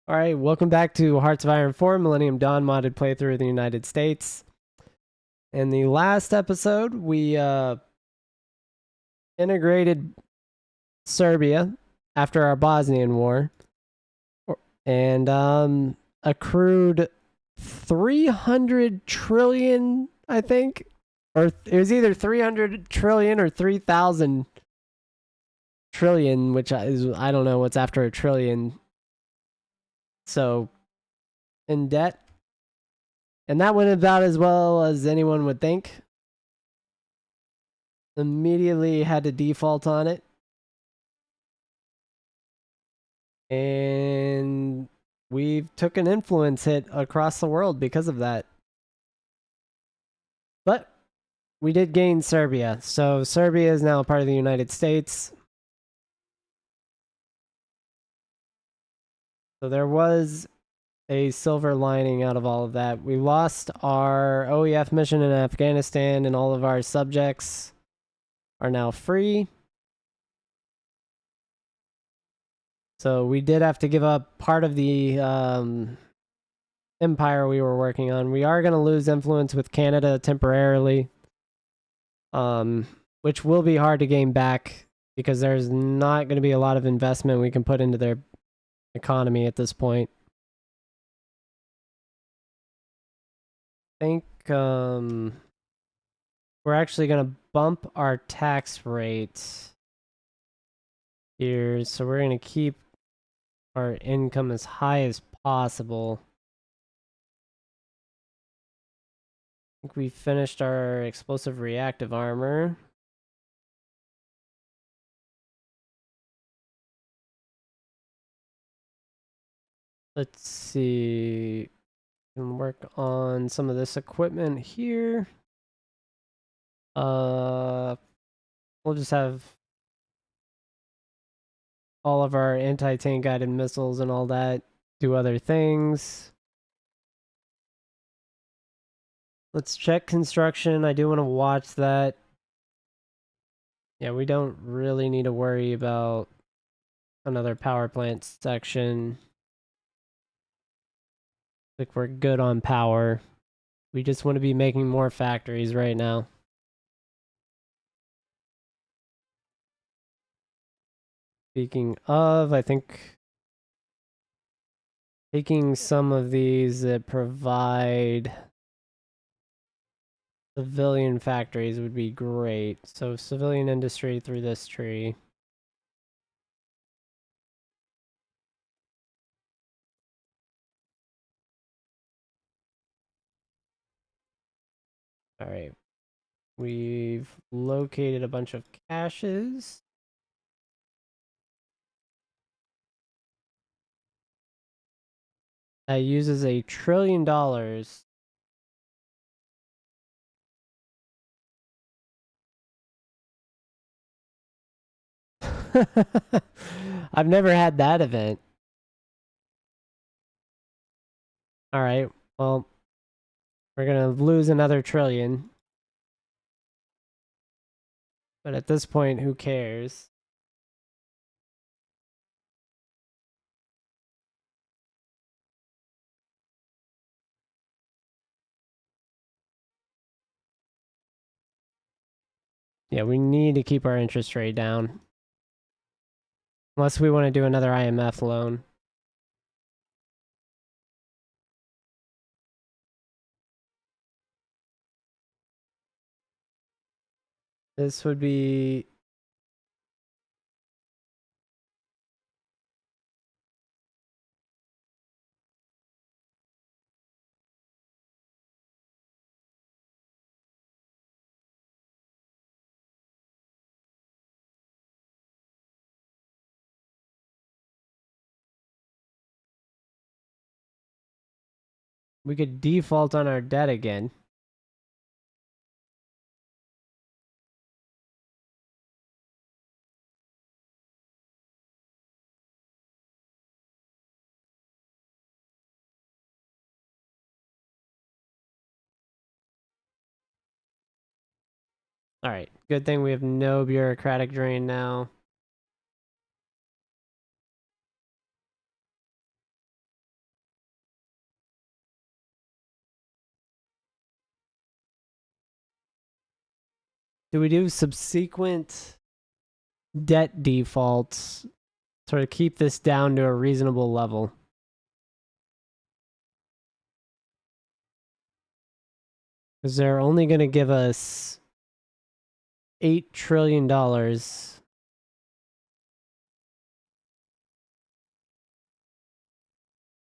All right, welcome back to Hearts of Iron 4 Millennium Dawn modded playthrough of the United States. In the last episode, we integrated Serbia after our Bosnian War and accrued 300 trillion, I think. Or it was either 300 trillion or 3,000 trillion, which is, I don't know what's after a trillion. So, in debt. And that went about as well as anyone would think. Immediately had to default on it. And we took an influence hit across the world because of that. But we did gain Serbia. So Serbia is now a part of the United States. So there was a silver lining out of all of that. We lost our OEF mission in Afghanistan, and all of our subjects are now free. So we did have to give up part of the empire we were working on. We are going to lose influence with Canada temporarily, which will be hard to gain back because there's not going to be a lot of investment we can put into their economy at this point. I think we're actually going to bump our tax rate here, so we're going to keep our income as high as possible. I think we finished our explosive reactive armor. Let's see. We can work on some of this equipment here. We'll just have all of our anti-tank guided missiles and all that do other things. Let's check construction. I do want to watch that. Yeah, we don't really need to worry about another power plant section. Like, we're good on power. We just want to be making more factories right now. Speaking of, I think taking some of these that provide civilian factories would be great. So civilian industry through this tree. All right. We've located a bunch of caches. That uses $1 trillion. I've never had that event. All right. Well, we're going to lose another trillion. But at this point, who cares? Yeah, we need to keep our interest rate down. Unless we want to do another IMF loan. This would be... We could default on our debt again. Alright, good thing we have no bureaucratic drain now. Do we do subsequent debt defaults to keep this down to a reasonable level? Because they're only going to give us $8 trillion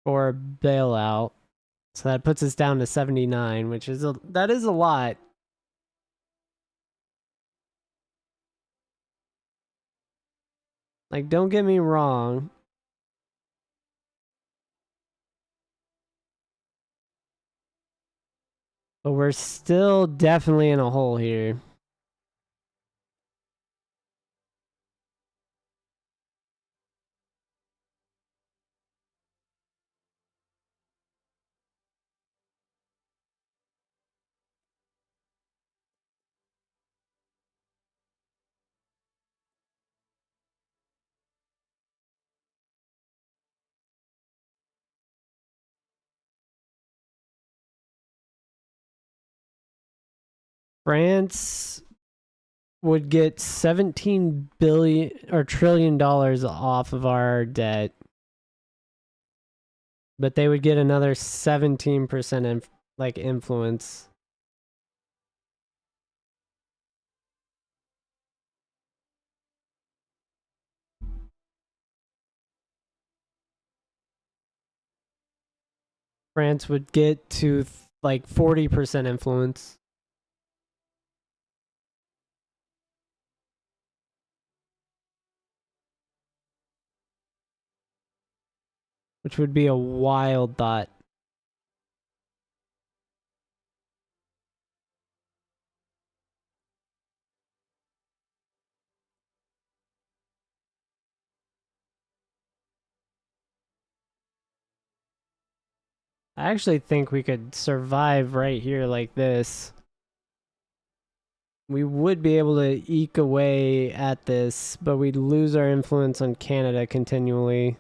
for a bailout. So that puts us down to 79, which is that is a lot. Like, don't get me wrong. But we're still definitely in a hole here. France would get 17 billion or trillion dollars off of our debt, but they would get another 17% influence. France would get to like 40% influence. Which would be a wild thought. I actually think we could survive right here like this. We would be able to eke away at this, but we'd lose our influence on Canada continually.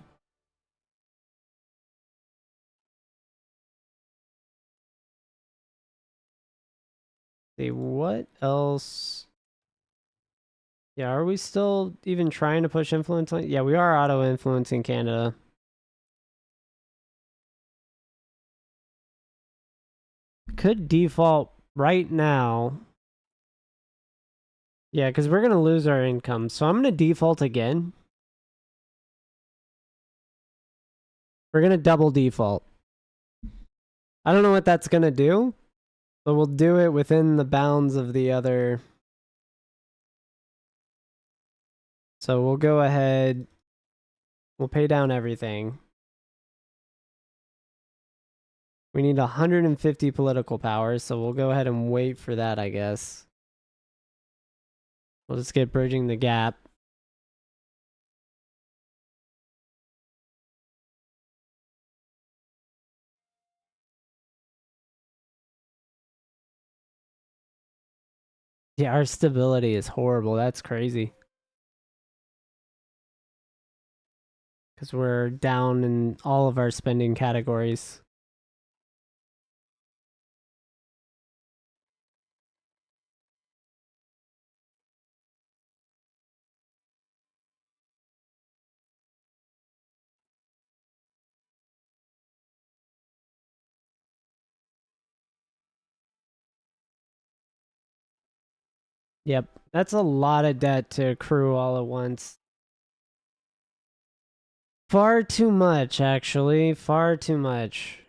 See, what else? Yeah, are we still even trying to push influence on? Yeah, we are auto-influencing Canada. Could default right now. Yeah, because we're going to lose our income. So I'm going to default again. We're going to double default. I don't know what that's going to do, but we'll do it within the bounds of the other. So we'll go ahead. We'll pay down everything. We need 150 political powers, so we'll go ahead and wait for that, I guess. We'll just get bridging the gap. Yeah, our stability is horrible. That's crazy. Because we're down in all of our spending categories. Yep, that's a lot of debt to accrue all at once. Far too much, actually. Far too much.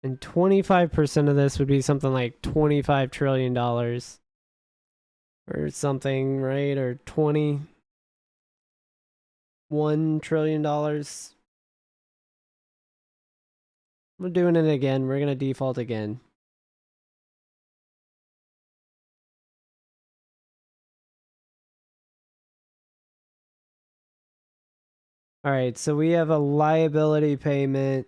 And 25% of this would be something like $25 trillion. Or something, right? Or $21 trillion. We're doing it again. We're going to default again. All right, so we have a liability payment.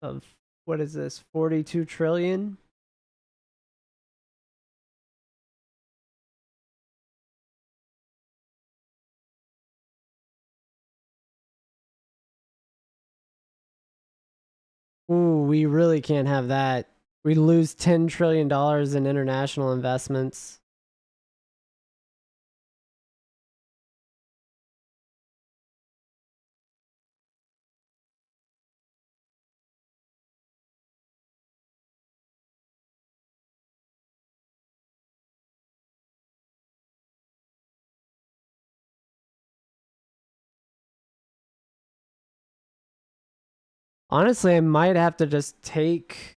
of, what is this, 42 trillion? Ooh, we really can't have that. We lose $10 trillion in international investments. Honestly, I might have to just take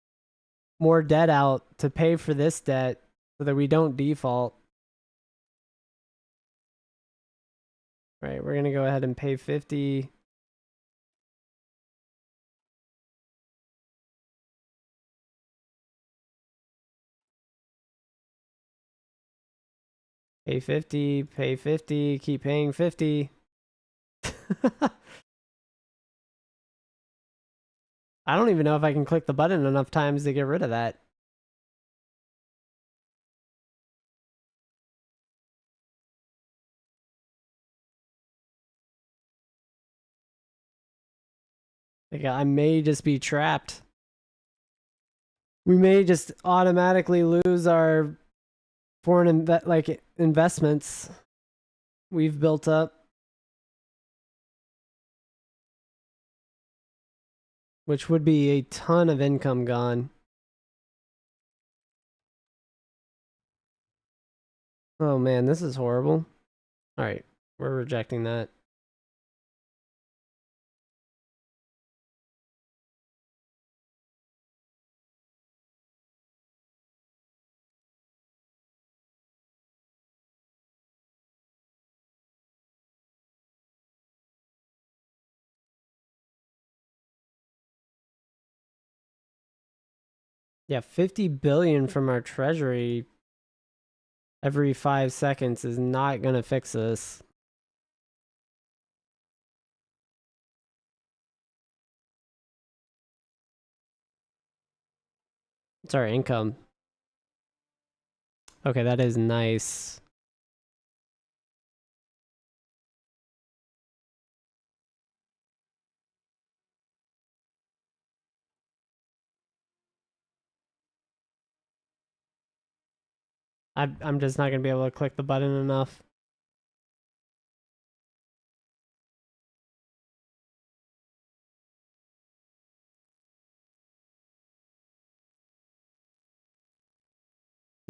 more debt out to pay for this debt so that we don't default. Right, we're going to go ahead and pay 50. Pay 50, pay 50, keep paying 50. I don't even know if I can click the button enough times to get rid of that. Like, I may just be trapped. We may just automatically lose our foreign investments we've built up, which would be a ton of income gone. Oh man, this is horrible. All right, we're rejecting that. Yeah, 50 billion from our treasury every 5 seconds is not going to fix this. It's our income. Okay, that is nice. I'm just not going to be able to click the button enough.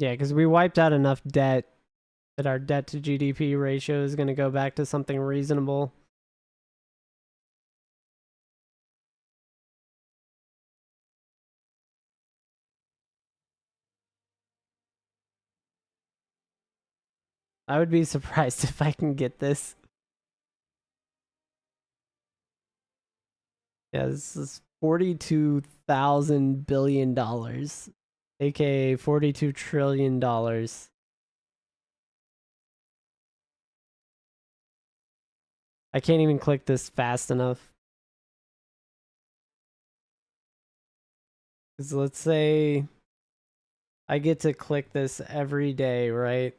Yeah, because we wiped out enough debt that our debt to GDP ratio is going to go back to something reasonable. I would be surprised if I can get this. Yeah, this is $42,000 billion, aka $42 trillion. I can't even click this fast enough. Because let's say I get to click this every day, right?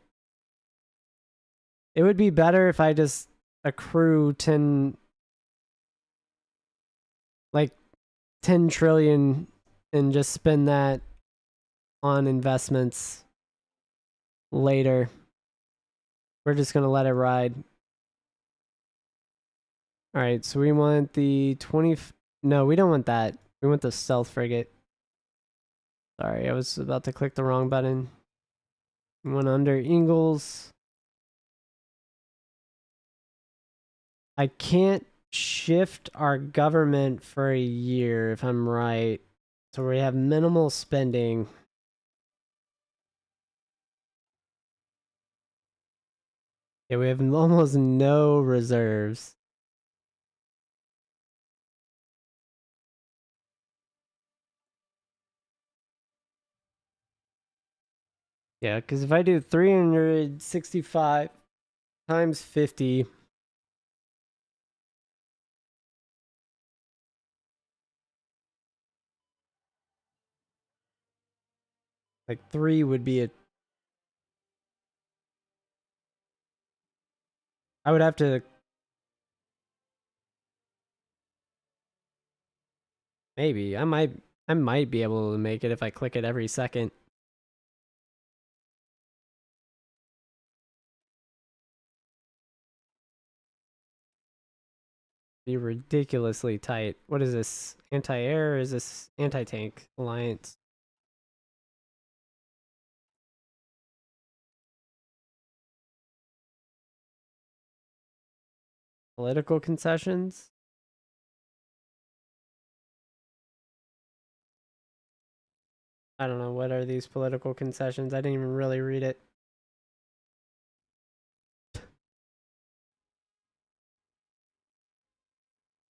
It would be better if I just accrue 10, like 10 trillion and just spend that on investments later. We're just going to let it ride. All right, so we want the 20. No, we don't want that. We want the stealth frigate. Sorry, I was about to click the wrong button. We went under Ingalls. I can't shift our government for a year if I'm right. So we have minimal spending. Yeah, we have almost no reserves. Yeah, because if I do 365 times 50, Like 3 would be a. I would have to. Maybe. I might be able to make it if I click it every second. Be ridiculously tight. What is this? Anti-air or is this anti-tank alliance? Political concessions? I don't know. What are these political concessions? I didn't even really read it.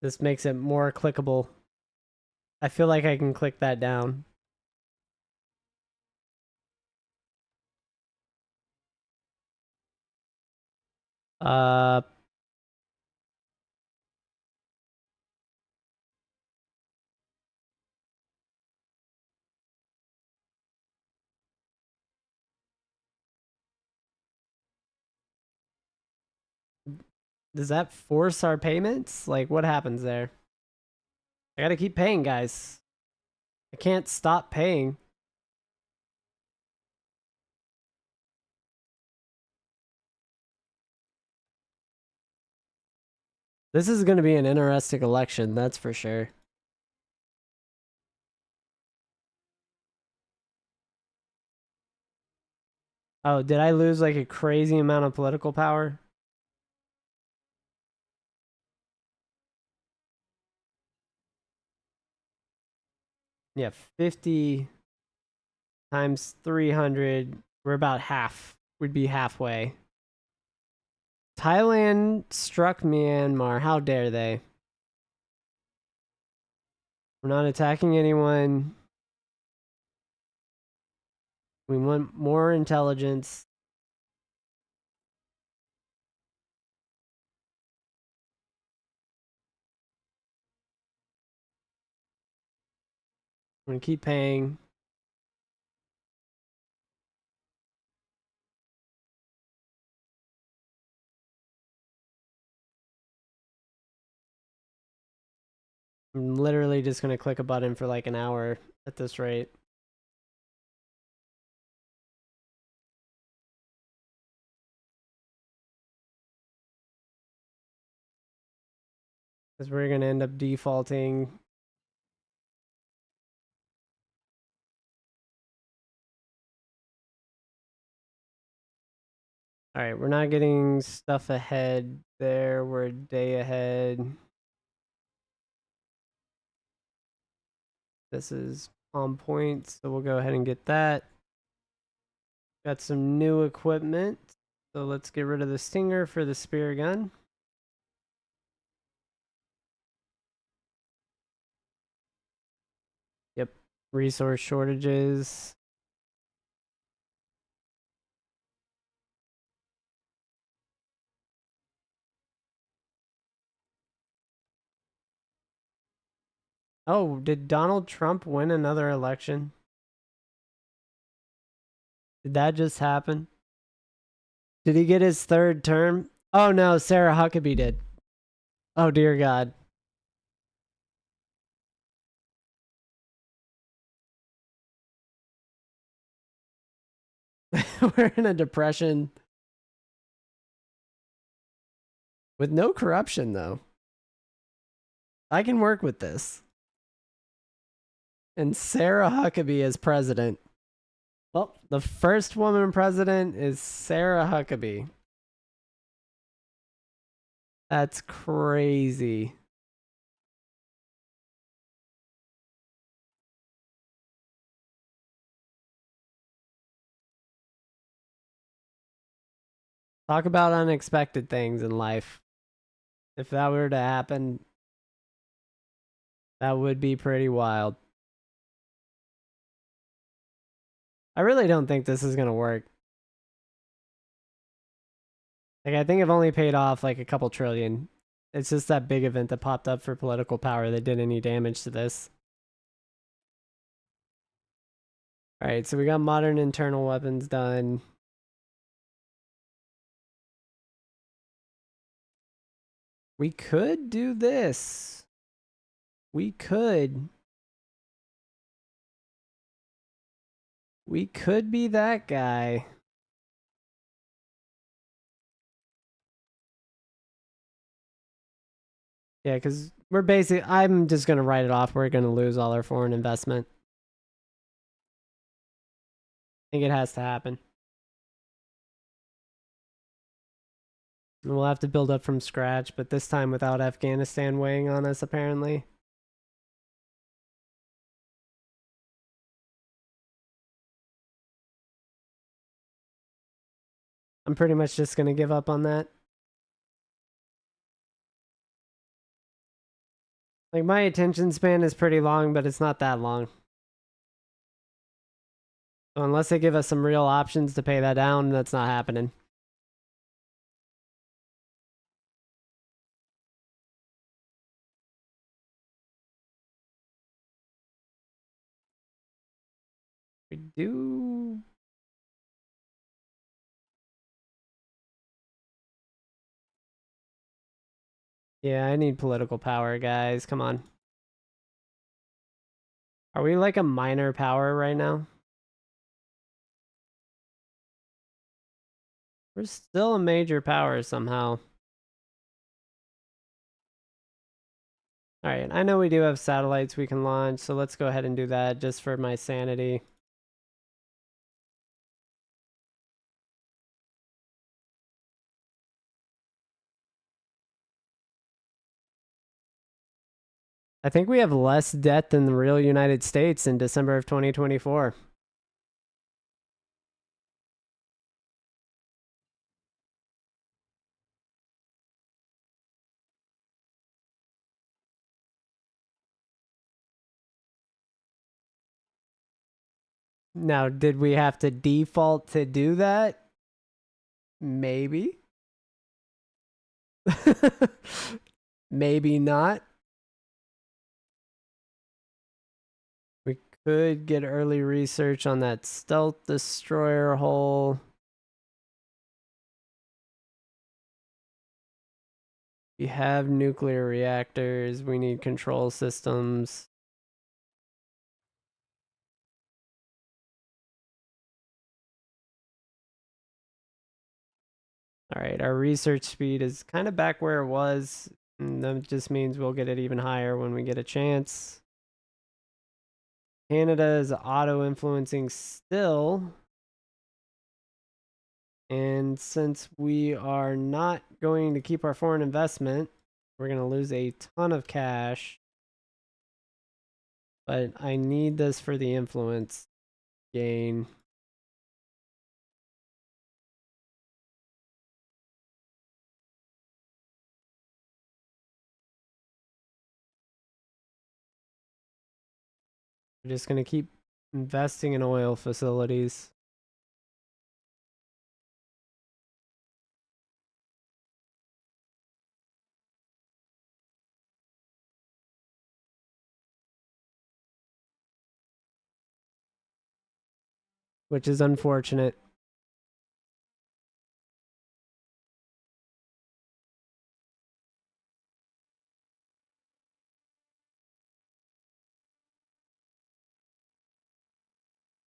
This makes it more clickable. I feel like I can click that down. 'Cause does that force our payments? Like, what happens there? I gotta keep paying, guys. I can't stop paying. This is gonna be an interesting election, that's for sure. Oh, did I lose like a crazy amount of political power? Yeah, 50 times 300. We're about half. We'd be halfway. Thailand struck Myanmar. How dare they? We're not attacking anyone. We want more intelligence. We're gonna keep paying. I'm literally just gonna click a button for like an hour at this rate. Because we're gonna end up defaulting. Alright, we're not getting stuff ahead there. We're a day ahead. This is on point, so we'll go ahead and get that. Got some new equipment. So let's get rid of the stinger for the spear gun. Yep. Resource shortages. Oh, did Donald Trump win another election? Did that just happen? Did he get his third term? Oh no, Sarah Huckabee did. Oh dear God. We're in a depression. With no corruption, though. I can work with this. And Sarah Huckabee is president. Well, the first woman president is Sarah Huckabee. That's crazy. Talk about unexpected things in life. If that were to happen, that would be pretty wild. I really don't think this is going to work. Like, I think I've only paid off like a couple trillion. It's just that big event that popped up for political power that did any damage to this. Alright, so we got modern internal weapons done. We could do this. We could. We could be that guy. Yeah, because we're basically, I'm just going to write it off. We're going to lose all our foreign investment. I think it has to happen. And we'll have to build up from scratch, but this time without Afghanistan weighing on us, apparently. I'm pretty much just going to give up on that. Like, my attention span is pretty long, but it's not that long. So unless they give us some real options to pay that down, that's not happening. We do. Yeah, I need political power, guys. Come on. Are we like a minor power right now? We're still a major power somehow. Alright, I know we do have satellites we can launch, so let's go ahead and do that just for my sanity. I think we have less debt than the real United States in December of 2024. Now, did we have to default to do that? Maybe. Maybe not. We could get early research on that stealth destroyer hull. We have nuclear reactors. We need control systems. All right, our research speed is kind of back where it was. And that just means we'll get it even higher when we get a chance. Canada is auto-influencing still. And since we are not going to keep our foreign investment, we're going to lose a ton of cash. But I need this for the influence gain. We're just going to keep investing in oil facilities. Which is unfortunate.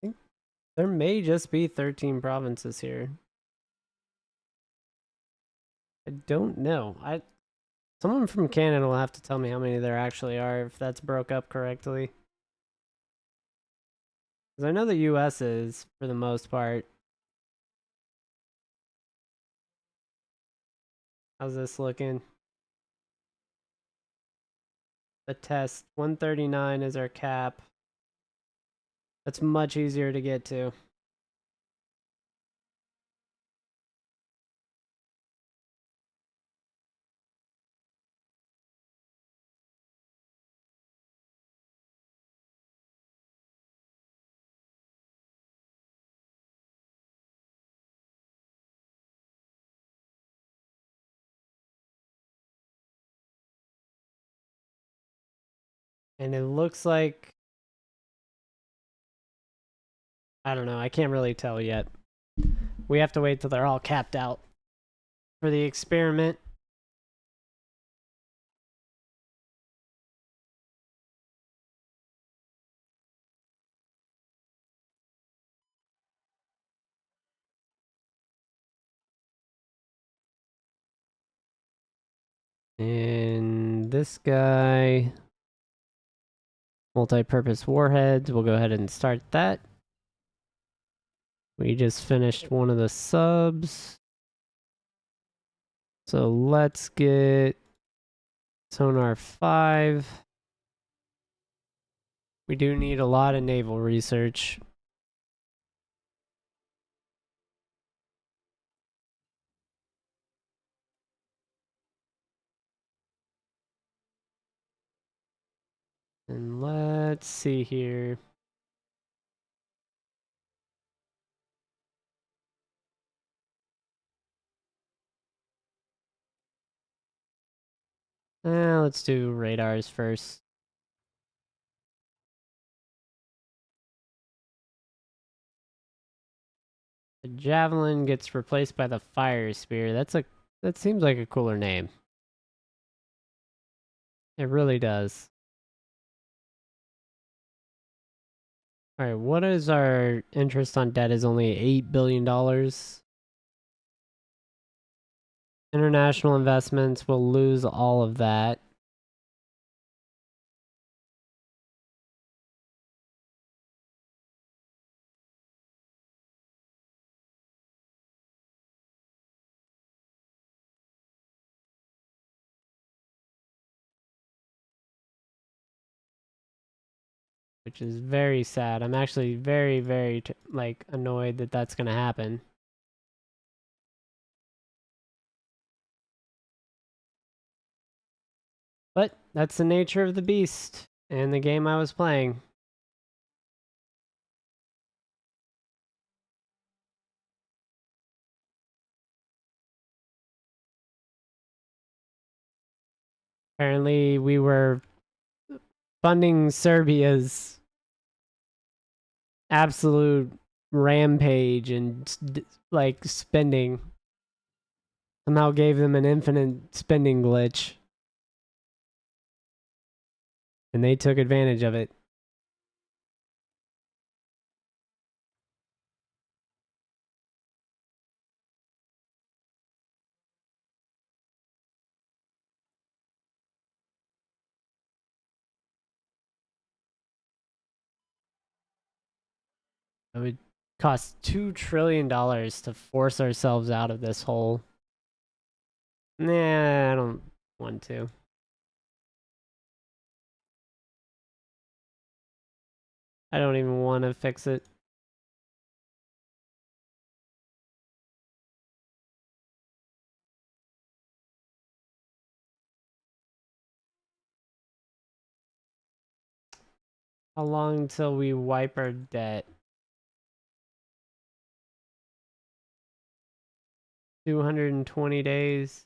I think there may just be 13 provinces here. I don't know. Someone from Canada will have to tell me how many there actually are if that's broke up correctly. Because I know the US is, for the most part. How's this looking? The test. 139 is our cap. That's much easier to get to. And it looks like I don't know. I can't really tell yet. We have to wait till they're all capped out for the experiment. And this guy, multi-purpose warheads, we'll go ahead and start that. We just finished one of the subs. So let's get sonar 5. We do need a lot of naval research. And let's see here. Let's do radars first. The javelin gets replaced by the fire spear. That seems like a cooler name. It really does. All right, what is our interest on debt? Is only $8 billion. International investments will lose all of that. Which is very sad. I'm actually very, very like annoyed that that's gonna happen. But that's the nature of the beast and the game I was playing. Apparently, we were funding Serbia's absolute rampage and like spending. Somehow gave them an infinite spending glitch. And they took advantage of it. It would cost $2 trillion to force ourselves out of this hole. Nah, I don't want to. I don't even want to fix it. How long till we wipe our debt? 220 days.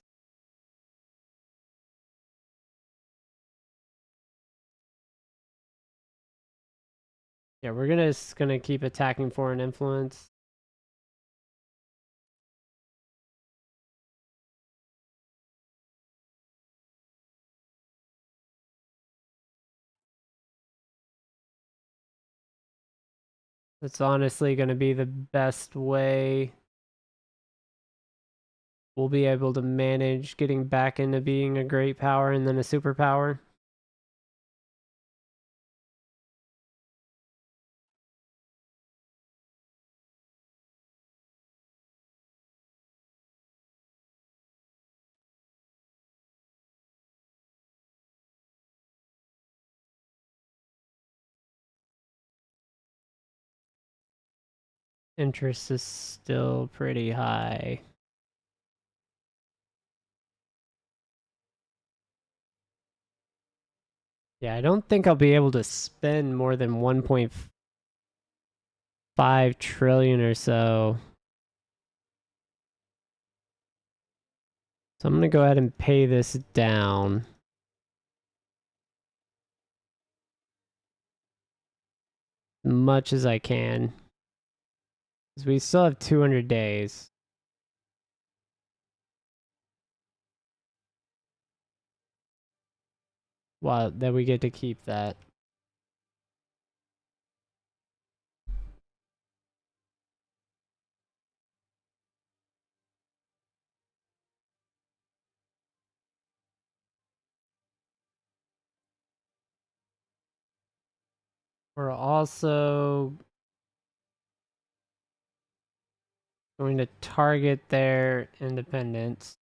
Yeah, we're just gonna keep attacking foreign influence. It's honestly gonna be the best way we'll be able to manage getting back into being a great power and then a superpower. Interest is still pretty high. Yeah, I don't think I'll be able to spend more than 1.5 trillion or so. So I'm gonna go ahead and pay this down. As much as I can. 'Cause we still have 200 days. Well, that we get to keep that. We're also going to target their independence.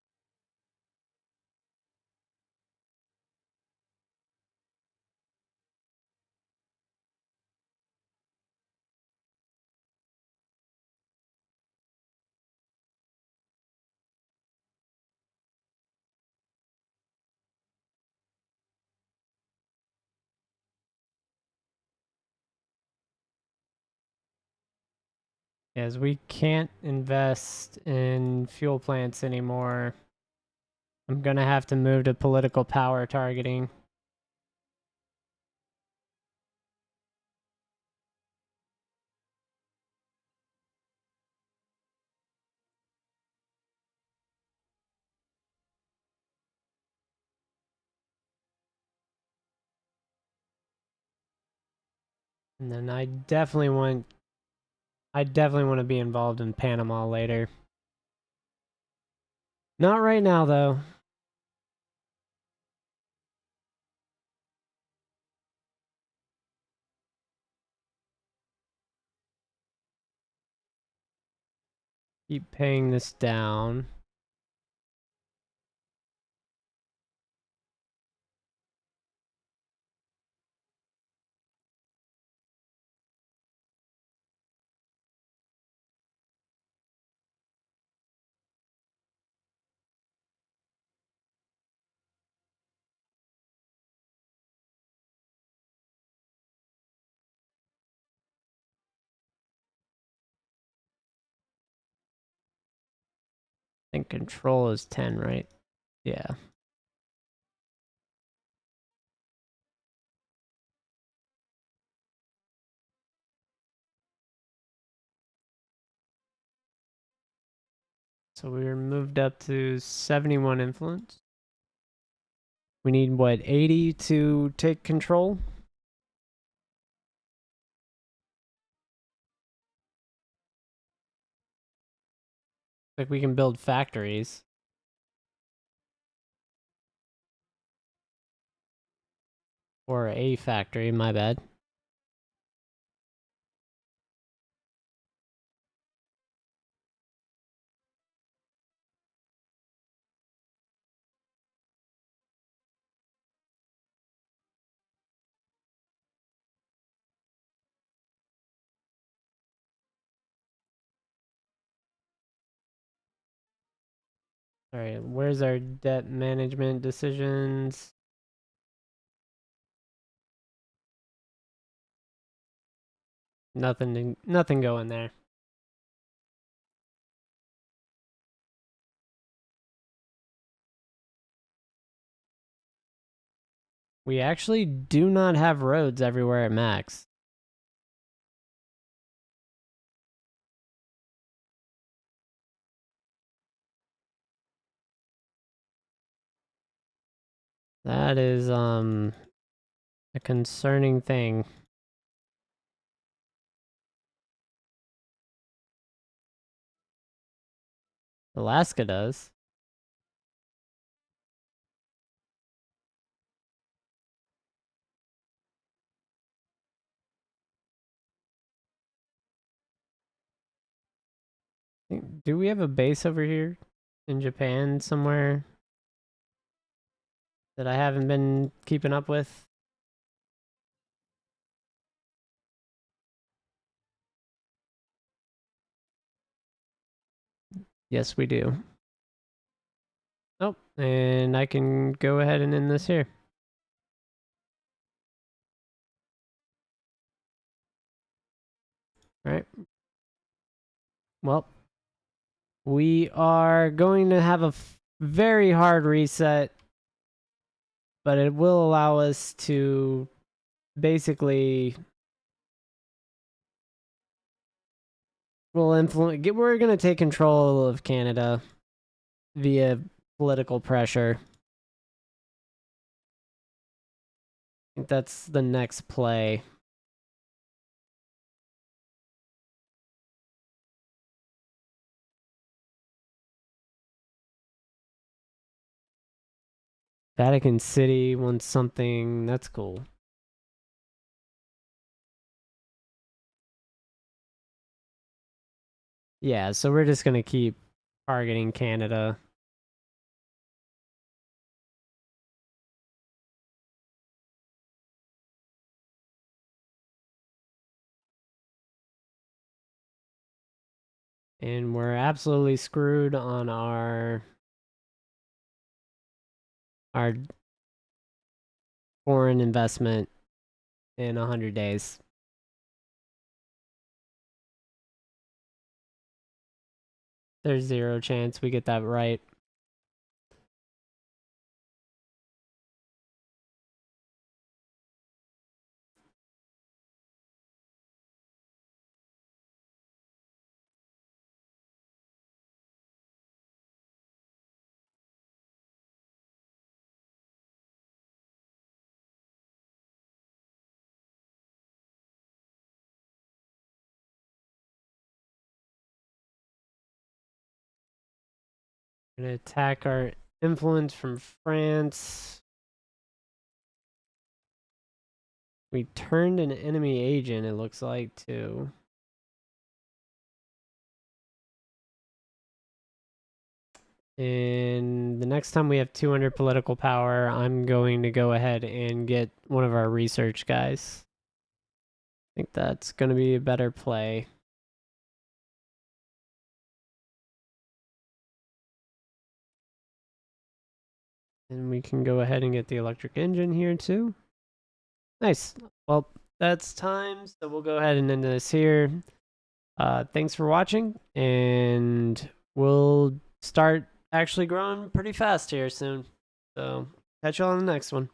As we can't invest in fuel plants anymore, I'm gonna have to move to political power targeting. And then I definitely want to be involved in Panama later. Not right now though. Keep paying this down. I think control is 10, right? Yeah. So we were moved up to 71 influence. We need what, 80 to take control? Like we can build factories. Or a factory, my bad. Alright, where's our debt management decisions? Nothing going there. We actually do not have roads everywhere at max. That is a concerning thing. Alaska does. Do we have a base over here in Japan somewhere that I haven't been keeping up with? Yes, we do. Oh, and I can go ahead and end this here. All right. Well, we are going to have a very hard reset, but it will allow us to basically we'll influence. We're gonna take control of Canada via political pressure. I think that's the next play. Vatican City wants something. That's cool. Yeah, so we're just gonna keep targeting Canada. And we're absolutely screwed on our foreign investment in 100 days. There's zero chance we get that right. We're gonna attack our influence from France. We turned an enemy agent, it looks like, too. And the next time we have 200 political power, I'm going to go ahead and get one of our research guys. I think that's going to be a better play. And we can go ahead and get the electric engine here too. Nice. Well, that's time. So we'll go ahead and end this here. Thanks for watching. And we'll start actually growing pretty fast here soon. So catch you all on the next one.